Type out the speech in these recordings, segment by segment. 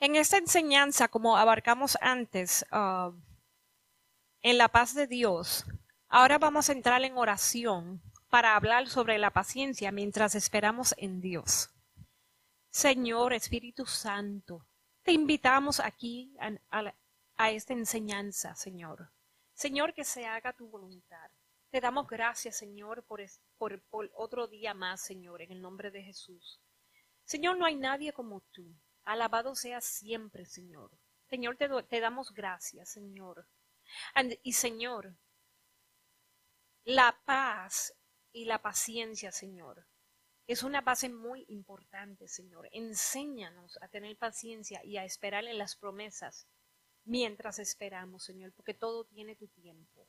En esta enseñanza, como abarcamos antes, en la paz de Dios, ahora vamos a entrar en oración para hablar sobre la paciencia mientras esperamos en Dios. Señor Espíritu Santo, te invitamos aquí a esta enseñanza, Señor. Señor, que se haga tu voluntad. Te damos gracias, Señor, por otro día más, Señor, en el nombre de Jesús. Señor, no hay nadie como tú. Alabado seas siempre, Señor. Señor, te damos gracias, Señor. Y Señor, la paz y la paciencia, Señor, es una base muy importante, Señor. Enséñanos a tener paciencia y a esperar en las promesas mientras esperamos, Señor, porque todo tiene tu tiempo.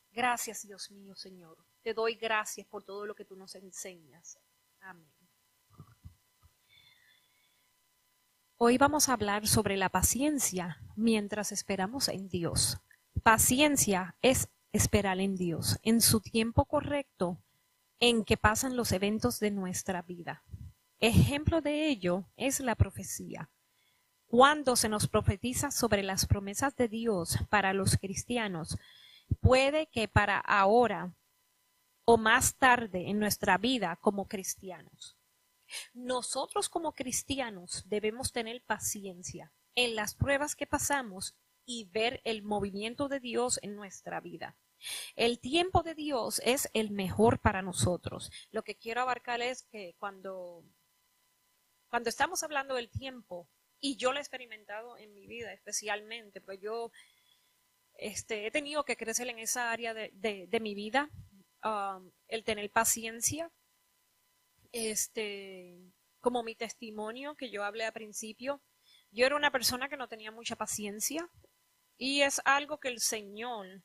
Gracias, Dios mío, Señor. Te doy gracias por todo lo que tú nos enseñas. Amén. Hoy vamos a hablar sobre la paciencia mientras esperamos en Dios. Paciencia es esperar en Dios, en su tiempo correcto, en que pasan los eventos de nuestra vida. Ejemplo de ello es la profecía. Cuando se nos profetiza sobre las promesas de Dios para los cristianos, puede que para ahora o más tarde en nuestra vida como cristianos. Nosotros como cristianos debemos tener paciencia en las pruebas que pasamos y ver el movimiento de Dios en nuestra vida. El tiempo de Dios es el mejor para nosotros. Lo que quiero abarcar es que cuando estamos hablando del tiempo, y yo lo he experimentado en mi vida especialmente, porque yo he tenido que crecer en esa área de mi vida, el tener paciencia, como mi testimonio que yo hablé al principio. Yo era una persona que no tenía mucha paciencia y es algo que el Señor,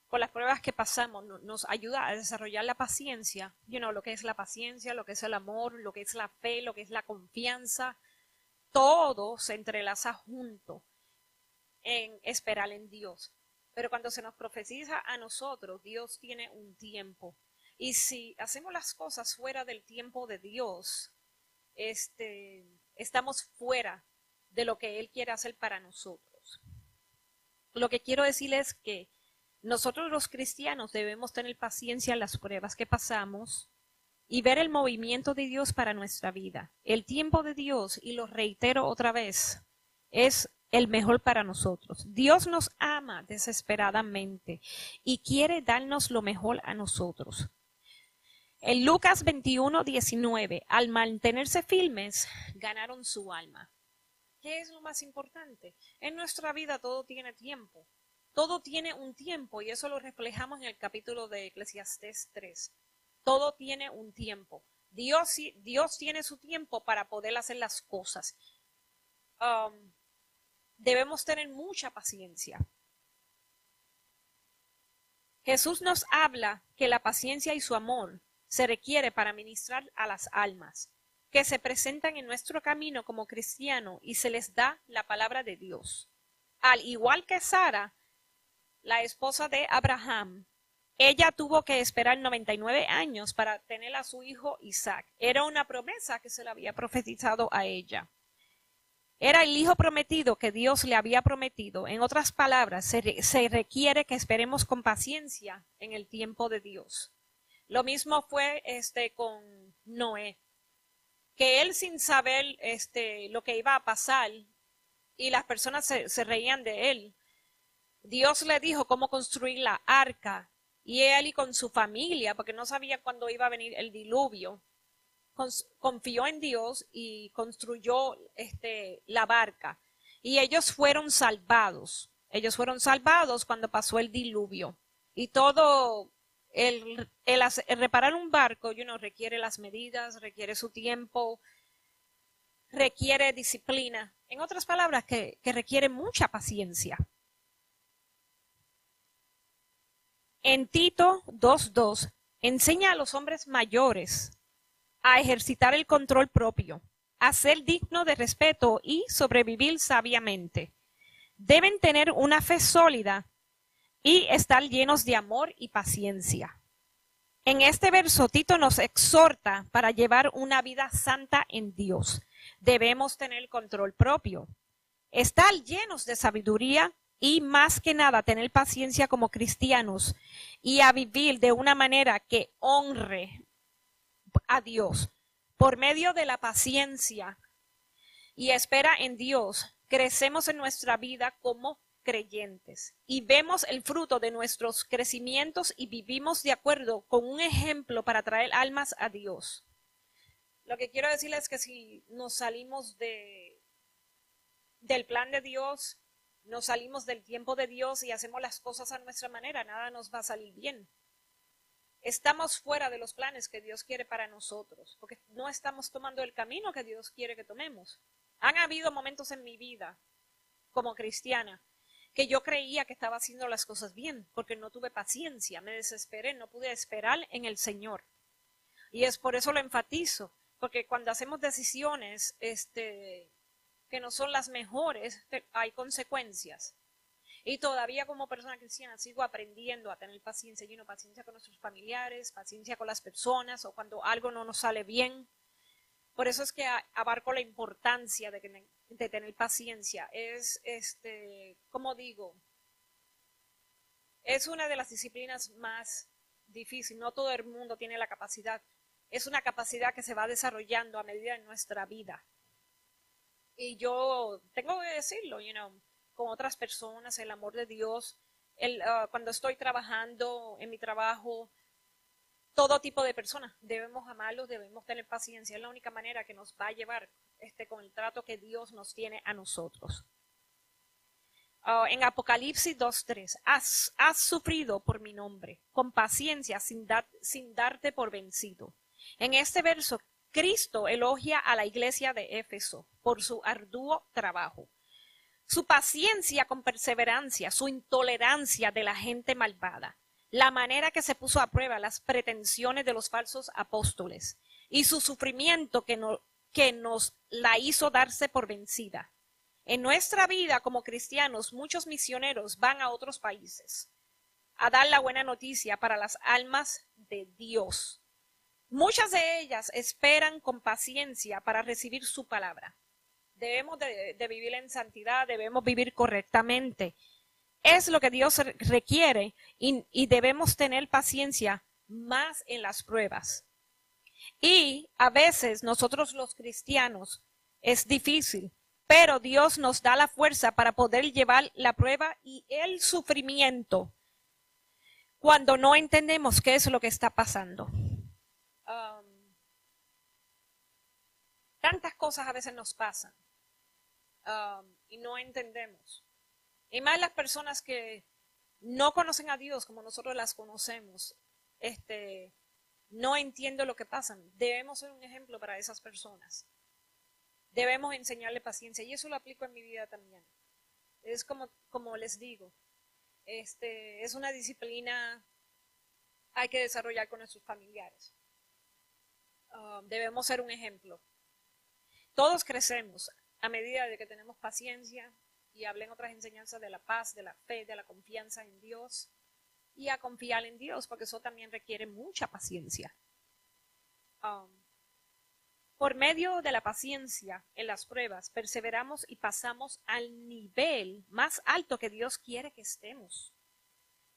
con las pruebas que pasamos, nos ayuda a desarrollar la paciencia, lo que es la paciencia, lo que es el amor, lo que es la fe, lo que es la confianza, todo se entrelaza junto en esperar en Dios. Pero cuando se nos profetiza a nosotros, Dios tiene un tiempo. Y si hacemos las cosas fuera del tiempo de Dios, estamos fuera de lo que Él quiere hacer para nosotros. Lo que quiero decir es que nosotros los cristianos debemos tener paciencia en las pruebas que pasamos y ver el movimiento de Dios para nuestra vida. El tiempo de Dios, y lo reitero otra vez, es el mejor para nosotros. Dios nos ama desesperadamente y quiere darnos lo mejor a nosotros. En Lucas 21:19, al mantenerse firmes, ganaron su alma. ¿Qué es lo más importante? En nuestra vida todo tiene tiempo. Todo tiene un tiempo y eso lo reflejamos en el capítulo de Eclesiastés 3. Todo tiene un tiempo. Dios tiene su tiempo para poder hacer las cosas. Debemos tener mucha paciencia. Jesús nos habla que la paciencia y su amor se requiere para ministrar a las almas que se presentan en nuestro camino como cristiano y se les da la palabra de Dios. Al igual que Sara, la esposa de Abraham, ella tuvo que esperar 99 años para tener a su hijo Isaac. Era una promesa que se le había profetizado a ella. Era el hijo prometido que Dios le había prometido. En otras palabras, se requiere que esperemos con paciencia en el tiempo de Dios. Lo mismo fue con Noé, que él sin saber lo que iba a pasar y las personas se reían de él. Dios le dijo cómo construir la arca y él y con su familia, porque no sabía cuándo iba a venir el diluvio, confió en Dios y construyó la barca. Y ellos fueron salvados. Ellos fueron salvados cuando pasó el diluvio. Y todo el reparar un barco, requiere las medidas, requiere su tiempo, requiere disciplina. En otras palabras, que requiere mucha paciencia. En Tito 2:2 enseña a los hombres mayores a ejercitar el control propio, a ser digno de respeto y sobrevivir sabiamente. Deben tener una fe sólida y estar llenos de amor y paciencia. En este verso, Tito nos exhorta para llevar una vida santa en Dios. Debemos tener control propio. estar llenos de sabiduría y más que nada tener paciencia como cristianos y a vivir de una manera que honre a Dios. Por medio de la paciencia y espera en Dios, crecemos en nuestra vida como creyentes y vemos el fruto de nuestros crecimientos y vivimos de acuerdo con un ejemplo para traer almas a Dios. Lo que quiero decirles es que si nos salimos del plan de Dios, nos salimos del tiempo de Dios y hacemos las cosas a nuestra manera, nada nos va a salir bien. Estamos fuera de los planes que Dios quiere para nosotros, porque no estamos tomando el camino que Dios quiere que tomemos. Han habido momentos en mi vida, como cristiana, que yo creía que estaba haciendo las cosas bien, porque no tuve paciencia, me desesperé, no pude esperar en el Señor. Y es por eso lo enfatizo, porque cuando hacemos decisiones que no son las mejores, hay consecuencias. Y todavía como persona cristiana sigo aprendiendo a tener paciencia, paciencia con nuestros familiares, paciencia con las personas o cuando algo no nos sale bien. Por eso es que abarco la importancia de tener paciencia. Es, como digo, es una de las disciplinas más difíciles. No todo el mundo tiene la capacidad. Es una capacidad que se va desarrollando a medida de nuestra vida. Y yo tengo que decirlo, con otras personas, el amor de Dios, cuando estoy trabajando en mi trabajo, todo tipo de personas, debemos amarlos, debemos tener paciencia, es la única manera que nos va a llevar con el trato que Dios nos tiene a nosotros. En Apocalipsis 2:3, has sufrido por mi nombre, con paciencia, sin darte por vencido. En este verso, Cristo elogia a la iglesia de Éfeso por su arduo trabajo. Su paciencia con perseverancia, su intolerancia de la gente malvada, la manera que se puso a prueba las pretensiones de los falsos apóstoles y su sufrimiento que nos la hizo darse por vencida. En nuestra vida como cristianos, muchos misioneros van a otros países a dar la buena noticia para las almas de Dios. Muchas de ellas esperan con paciencia para recibir su palabra. Debemos de vivir en santidad, debemos vivir correctamente. Es lo que Dios requiere y debemos tener paciencia más en las pruebas. Y a veces nosotros los cristianos es difícil, pero Dios nos da la fuerza para poder llevar la prueba y el sufrimiento cuando no entendemos qué es lo que está pasando. Tantas cosas a veces nos pasan y no entendemos. Y más las personas que no conocen a Dios como nosotros las conocemos, no entiendo lo que pasa. Debemos ser un ejemplo para esas personas. Debemos enseñarle paciencia y eso lo aplico en mi vida también. Es como les digo, es una disciplina hay que desarrollar con nuestros familiares. Debemos ser un ejemplo. Todos crecemos a medida de que tenemos paciencia y hablé en otras enseñanzas de la paz, de la fe, de la confianza en Dios y a confiar en Dios porque eso también requiere mucha paciencia. Por medio de la paciencia en las pruebas, perseveramos y pasamos al nivel más alto que Dios quiere que estemos.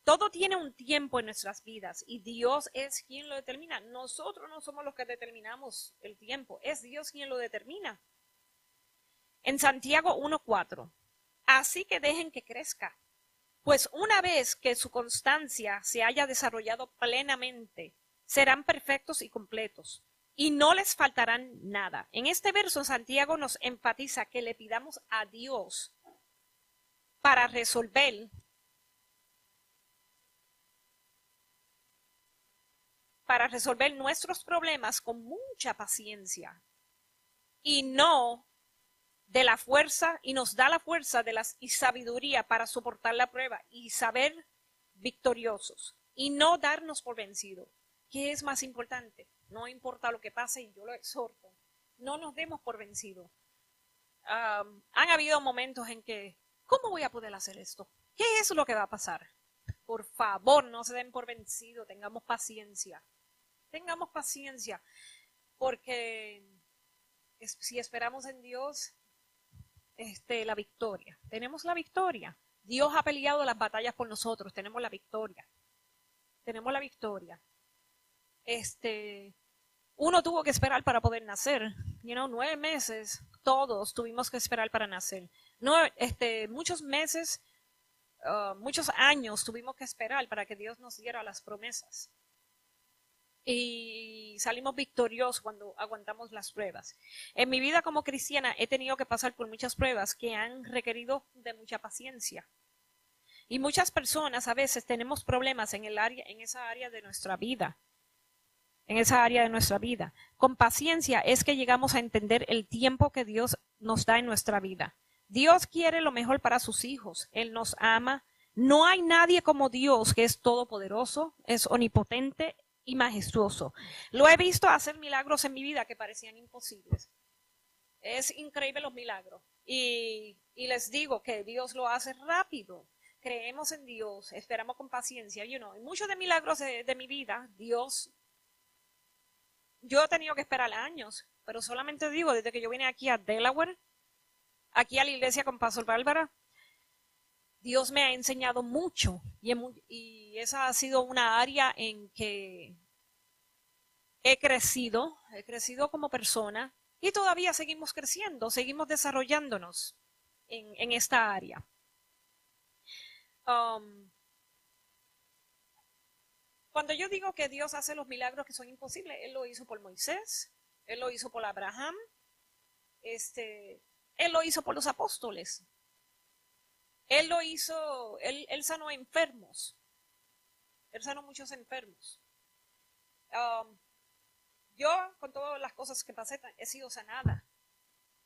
Todo tiene un tiempo en nuestras vidas y Dios es quien lo determina. Nosotros no somos los que determinamos el tiempo, es Dios quien lo determina. En Santiago 1:4, así que dejen que crezca, pues una vez que su constancia se haya desarrollado plenamente, serán perfectos y completos, y no les faltarán nada. En este verso, Santiago nos enfatiza que le pidamos a Dios para resolver nuestros problemas con mucha paciencia y no de la fuerza, y nos da la fuerza y sabiduría para soportar la prueba y saber victoriosos y no darnos por vencido. ¿Qué es más importante? No importa lo que pase, y yo lo exhorto, no nos demos por vencido. Han habido momentos en que, ¿cómo voy a poder hacer esto? ¿Qué es lo que va a pasar? Por favor, no se den por vencido, tengamos paciencia. Tengamos paciencia, porque si esperamos en Dios, la victoria. Tenemos la victoria. Dios ha peleado las batallas por nosotros. Tenemos la victoria. Tenemos la victoria. Uno tuvo que esperar para poder nacer. 9 meses. Todos tuvimos que esperar para nacer. Muchos meses, muchos años tuvimos que esperar para que Dios nos diera las promesas. Y salimos victoriosos cuando aguantamos las pruebas. En mi vida como cristiana he tenido que pasar por muchas pruebas que han requerido de mucha paciencia. Y muchas personas a veces tenemos problemas en esa área de nuestra vida. En esa área de nuestra vida. Con paciencia es que llegamos a entender el tiempo que Dios nos da en nuestra vida. Dios quiere lo mejor para sus hijos. Él nos ama. No hay nadie como Dios, que es todopoderoso, es omnipotente y majestuoso. Lo he visto hacer milagros en mi vida que parecían imposibles. Es increíble los milagros. Y les digo que Dios lo hace rápido. Creemos en Dios, esperamos con paciencia. En muchos de milagros de mi vida, yo he tenido que esperar años, pero solamente digo, desde que yo vine aquí a Delaware, aquí a la iglesia con Pastor Bárbara, Dios me ha enseñado mucho y esa ha sido una área en que he crecido como persona y todavía seguimos creciendo, seguimos desarrollándonos en esta área. Cuando yo digo que Dios hace los milagros que son imposibles, Él lo hizo por Moisés, Él lo hizo por Abraham, Él lo hizo por los apóstoles. Él lo hizo, él sanó enfermos. Él sanó muchos enfermos. Yo, con todas las cosas que pasé, he sido sanada.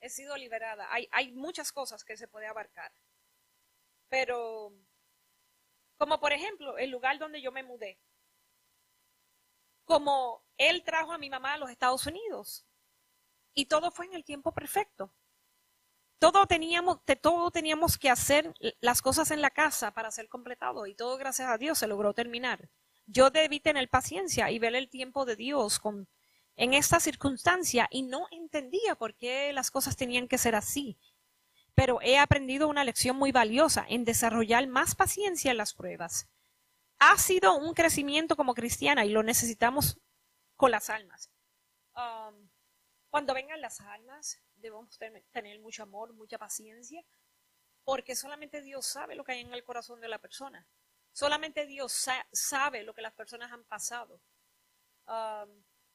He sido liberada. Hay muchas cosas que se puede abarcar. Pero, como por ejemplo, el lugar donde yo me mudé. Como Él trajo a mi mamá a los Estados Unidos. Y todo fue en el tiempo perfecto. Todo teníamos que hacer las cosas en la casa para ser completado y todo, gracias a Dios, se logró terminar. Yo debí tener paciencia y ver el tiempo de Dios en esta circunstancia y no entendía por qué las cosas tenían que ser así. Pero he aprendido una lección muy valiosa en desarrollar más paciencia en las pruebas. Ha sido un crecimiento como cristiana y lo necesitamos con las almas. Cuando vengan las almas, debemos tener mucho amor, mucha paciencia, porque solamente Dios sabe lo que hay en el corazón de la persona. Solamente Dios sabe lo que las personas han pasado.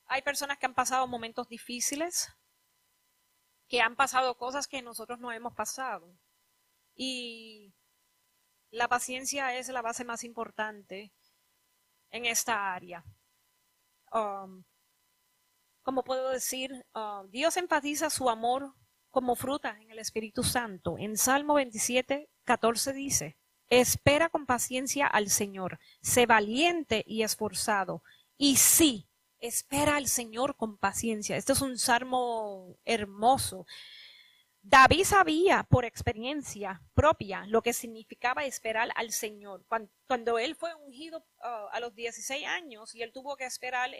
Hay personas que han pasado momentos difíciles, que han pasado cosas que nosotros no hemos pasado. Y la paciencia es la base más importante en esta área. Como puedo decir, Dios enfatiza su amor como fruta en el Espíritu Santo. En Salmo 27:14 dice, espera con paciencia al Señor, sé valiente y esforzado. Y sí, espera al Señor con paciencia. Este es un salmo hermoso. David sabía por experiencia propia lo que significaba esperar al Señor. Cuando él fue ungido a los 16 años y él tuvo que esperar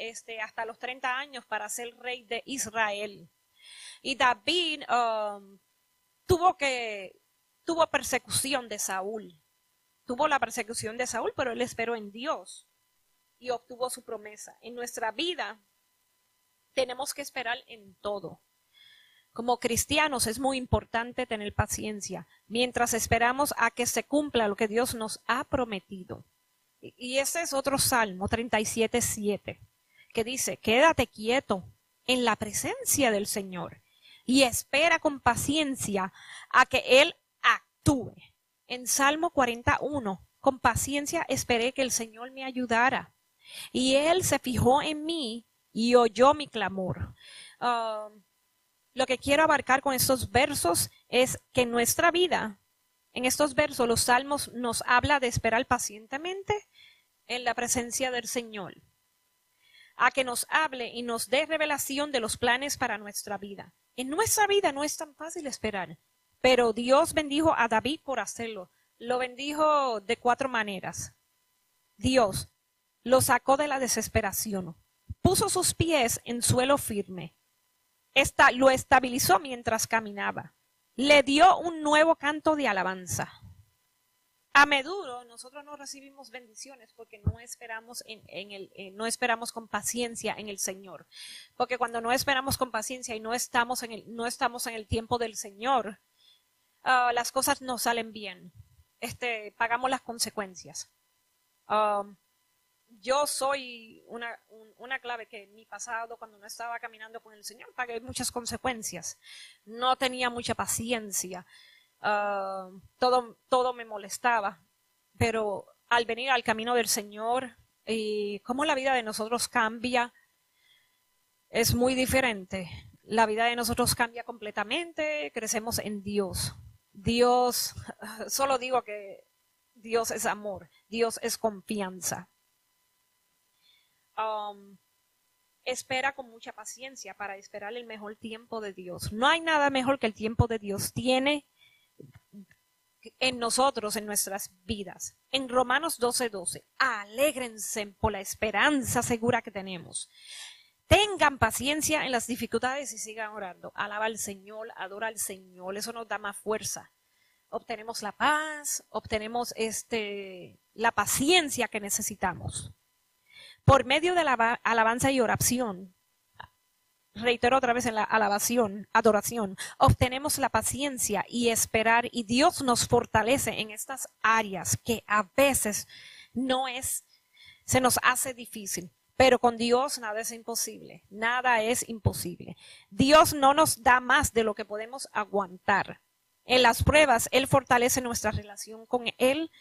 hasta los 30 años para ser rey de Israel. Y David tuvo persecución de Saúl. Tuvo la persecución de Saúl, pero él esperó en Dios y obtuvo su promesa. En nuestra vida tenemos que esperar en todo. Como cristianos es muy importante tener paciencia mientras esperamos a que se cumpla lo que Dios nos ha prometido. Y ese es otro Salmo 37:7 que dice, quédate quieto en la presencia del Señor y espera con paciencia a que Él actúe. En Salmo 41, con paciencia esperé que el Señor me ayudara y Él se fijó en mí y oyó mi clamor. Lo que quiero abarcar con estos versos es que en nuestra vida, en estos versos, los salmos nos habla de esperar pacientemente en la presencia del Señor, a que nos hable y nos dé revelación de los planes para nuestra vida. En nuestra vida no es tan fácil esperar, pero Dios bendijo a David por hacerlo. Lo bendijo de 4 maneras. Dios lo sacó de la desesperación, puso sus pies en suelo firme. Lo estabilizó mientras caminaba. le dio un nuevo canto de alabanza. A menudo nosotros no recibimos bendiciones porque no esperamos no esperamos con paciencia en el Señor. Porque cuando no esperamos con paciencia y no estamos en el tiempo del Señor, las cosas no salen bien. Pagamos las consecuencias. Yo soy una clave que en mi pasado, cuando no estaba caminando con el Señor, pagué muchas consecuencias. No tenía mucha paciencia. Todo me molestaba. Pero al venir al camino del Señor y cómo la vida de nosotros cambia, es muy diferente. La vida de nosotros cambia completamente, crecemos en Dios. Dios, solo digo que Dios es amor, Dios es confianza. Espera con mucha paciencia para esperar el mejor tiempo de Dios. No hay nada mejor que el tiempo de Dios tiene en nosotros, en nuestras vidas. En Romanos 12:12, alégrense por la esperanza segura que tenemos. Tengan paciencia en las dificultades y sigan orando. Alaba al Señor, adora al Señor, eso nos da más fuerza. Obtenemos la paz, obtenemos la paciencia que necesitamos. Por medio de la alabanza y oración, reitero otra vez en la adoración, obtenemos la paciencia y esperar, y Dios nos fortalece en estas áreas que a veces se nos hace difícil. Pero con Dios nada es imposible, nada es imposible. Dios no nos da más de lo que podemos aguantar. En las pruebas, Él fortalece nuestra relación con Él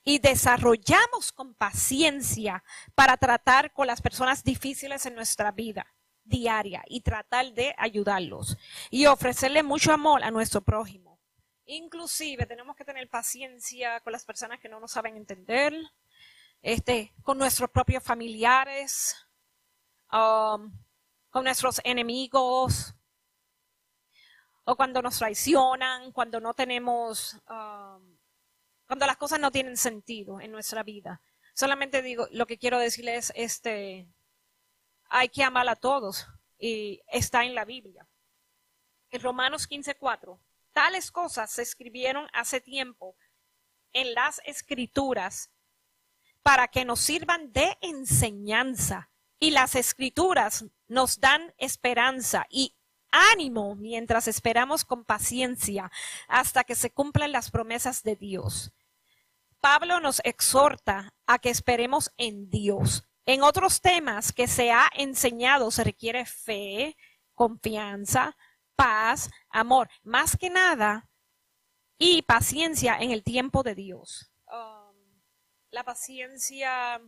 y desarrollamos con paciencia para tratar con las personas difíciles en nuestra vida diaria y tratar de ayudarlos y ofrecerle mucho amor a nuestro prójimo. Inclusive tenemos que tener paciencia con las personas que no nos saben entender, con nuestros propios familiares, con nuestros enemigos, o cuando nos traicionan, cuando no tenemos, cuando las cosas no tienen sentido en nuestra vida. Solamente digo, lo que quiero decirles es, hay que amar a todos, y está en la Biblia. En Romanos 15:4, tales cosas se escribieron hace tiempo en las Escrituras para que nos sirvan de enseñanza, y las Escrituras nos dan esperanza y ánimo mientras esperamos con paciencia hasta que se cumplan las promesas de Dios. Pablo nos exhorta a que esperemos en Dios. En otros temas que se ha enseñado se requiere fe, confianza, paz, amor, más que nada, y paciencia en el tiempo de Dios. La paciencia,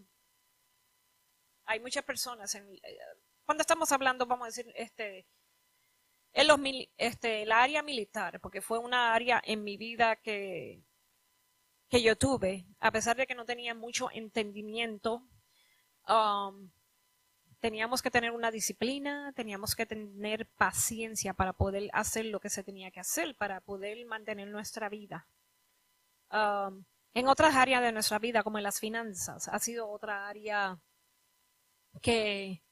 hay muchas personas, cuando estamos hablando, vamos a decir, el área militar, porque fue una área en mi vida que yo tuve, a pesar de que no tenía mucho entendimiento. Teníamos que tener una disciplina, teníamos que tener paciencia para poder hacer lo que se tenía que hacer, para poder mantener nuestra vida. En otras áreas de nuestra vida, como en las finanzas, ha sido otra área que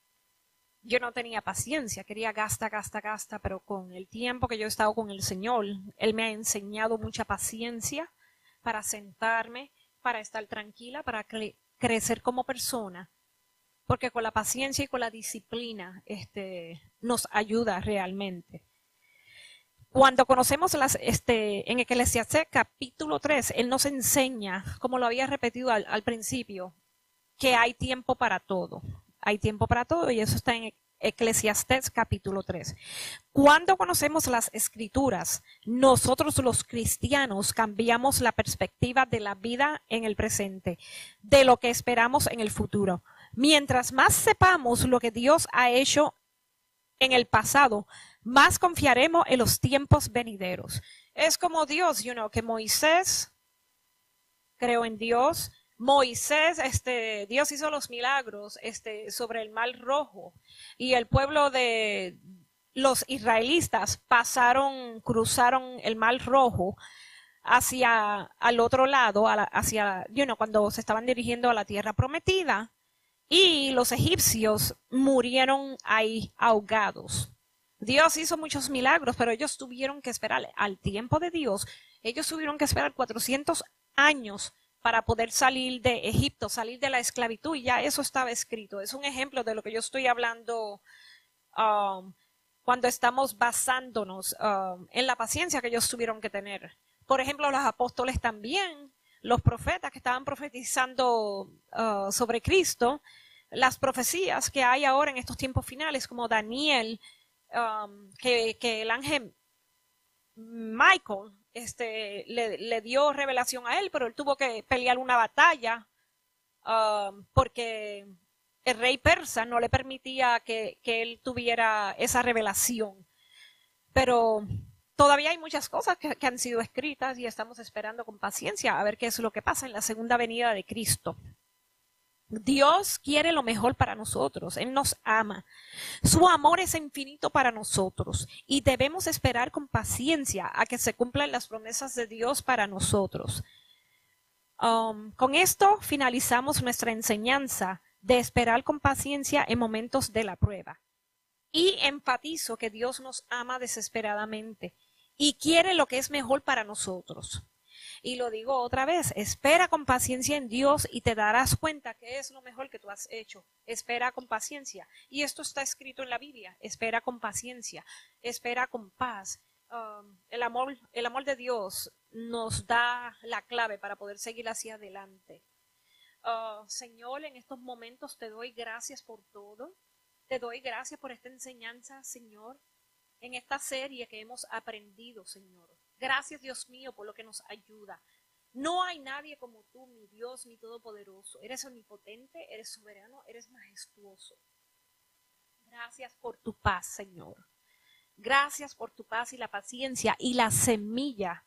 yo no tenía paciencia, quería gasta, pero con el tiempo que yo he estado con el Señor, Él me ha enseñado mucha paciencia para sentarme, para estar tranquila, para crecer como persona. Porque con la paciencia y con la disciplina nos ayuda realmente. Cuando conocemos en Eclesiastés capítulo 3, Él nos enseña, como lo había repetido al principio, que hay tiempo para todo. Hay tiempo para todo, y eso está en Eclesiastés capítulo 3. Cuando conocemos las Escrituras, nosotros los cristianos cambiamos la perspectiva de la vida en el presente, de lo que esperamos en el futuro. Mientras más sepamos lo que Dios ha hecho en el pasado, más confiaremos en los tiempos venideros. Es como Dios, que Moisés creó en Dios. Moisés, Dios hizo los milagros, sobre el Mar Rojo, y el pueblo de los israelitas cruzaron el Mar Rojo hacia al otro lado, cuando se estaban dirigiendo a la tierra prometida. Y los egipcios murieron ahí ahogados. Dios hizo muchos milagros, pero ellos tuvieron que esperar al tiempo de Dios. Ellos tuvieron que esperar 400 años para poder salir de Egipto, salir de la esclavitud, y ya eso estaba escrito. Es un ejemplo de lo que yo estoy hablando cuando estamos basándonos en la paciencia que ellos tuvieron que tener. Por ejemplo, los apóstoles también, los profetas que estaban profetizando sobre Cristo, las profecías que hay ahora en estos tiempos finales, como Daniel, que el ángel Michael le dio revelación a él, pero él tuvo que pelear una batalla porque el rey persa no le permitía que él tuviera esa revelación. Pero todavía hay muchas cosas que han sido escritas y estamos esperando con paciencia a ver qué es lo que pasa en la segunda venida de Cristo. Dios quiere lo mejor para nosotros, Él nos ama. Su amor es infinito para nosotros y debemos esperar con paciencia a que se cumplan las promesas de Dios para nosotros. Con esto finalizamos nuestra enseñanza de esperar con paciencia en momentos de la prueba. Y enfatizo que Dios nos ama desesperadamente y quiere lo que es mejor para nosotros. Y lo digo otra vez, espera con paciencia en Dios y te darás cuenta que es lo mejor que tú has hecho. Espera con paciencia. Y esto está escrito en la Biblia. Espera con paciencia. Espera con paz. El amor de Dios nos da la clave para poder seguir hacia adelante. Señor, en estos momentos te doy gracias por todo. Te doy gracias por esta enseñanza, Señor, en esta serie que hemos aprendido, Señor. Gracias, Dios mío, por lo que nos ayuda. No hay nadie como tú, mi Dios, mi Todopoderoso. Eres omnipotente, eres soberano, eres majestuoso. Gracias por tu paz, Señor. Gracias por tu paz y la paciencia y la semilla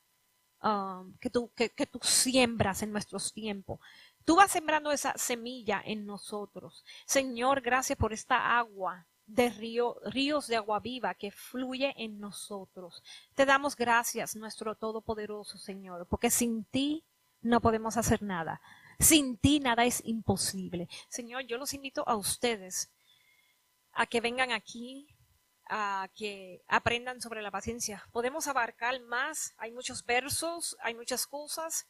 que tú siembras en nuestros tiempos. Tú vas sembrando esa semilla en nosotros. Señor, gracias por esta agua de ríos de agua viva que fluye en nosotros. Te damos gracias, nuestro Todopoderoso Señor, porque sin ti no podemos hacer nada. Sin ti nada es imposible. Señor, yo los invito a ustedes a que vengan aquí, a que aprendan sobre la paciencia. Podemos abarcar más, hay muchos versos, hay muchas cosas,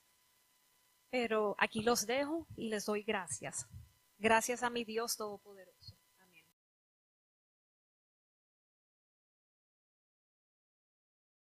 pero aquí los dejo y les doy gracias. Gracias a mi Dios Todopoderoso.